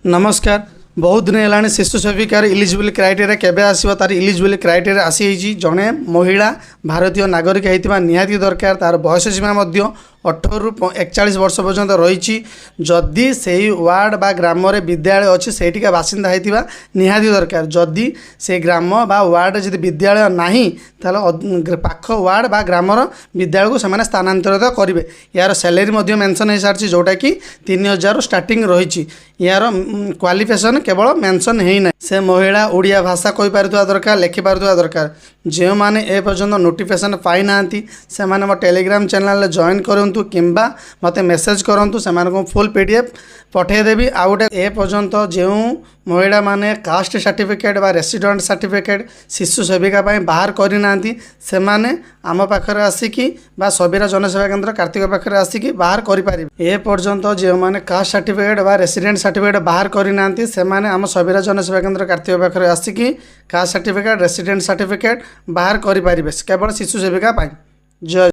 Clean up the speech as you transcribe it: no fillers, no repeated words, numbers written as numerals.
नमस्कार। बहुत दिन है शिशु सेविकार इलिजिबल क्राइटेरिया केबे आसीबो तार इलिजिबल क्राइटेरिया आसी जड़े महिला भारतीय नागरिक होता निहाती दरकार तार बयस सीमा 18 रु 41 वर्ष पर्यंत रही जदि से वार्ड बा ग्राम विद्यालय अच्छी सेठिका बासिंदा होता निहाती दरकार जदि से ग्राम बा वार्ड जदि विद्यालय नहीं ताल पाख वार्ड बा ग्रामर विद्यालय को से स्थानांतरित करेंगे। यार सैलरी मेंशन हो सारी जोटा कि 3000 स्टार्टिंग रही यार क्वालिफिकेशन केवल मेंशन है ना से महिला ओडिया भाषा कही पारुवा दरकार लिखिपार दरकार जो मैंने ए पर्यंत नोटिफिकेशन पाई ना से मो टेलीग्राम चैनल जॉइन करूँ किंबा मत मेसेज करूँ से फुल पीडीएफ पठेदेवी आ गए ए पर्यंत जो महिला माने कास्ट सर्टिफिकेट बा रेसिडेंट सर्टिफिकेट शिशु सेविका बाहर करना से आम पाखे आसिकी बा सबीरा जनसेवा केन्द्र कार्तिक पाखे आसिकी बाहर करें। ए पर्यंत जो मैंने कास्ट सर्टिफिकेट बा रेसिडेंट सर्टिफिकेट बाहर करना से आम सबीरा जनसेवा केन्द्र कार्तिक पाखे आसिकी कास्ट सर्टिफिकेट रेसिडेंट सर्टिफिकेट बाहर करें केवल शिशु सेविका। जय।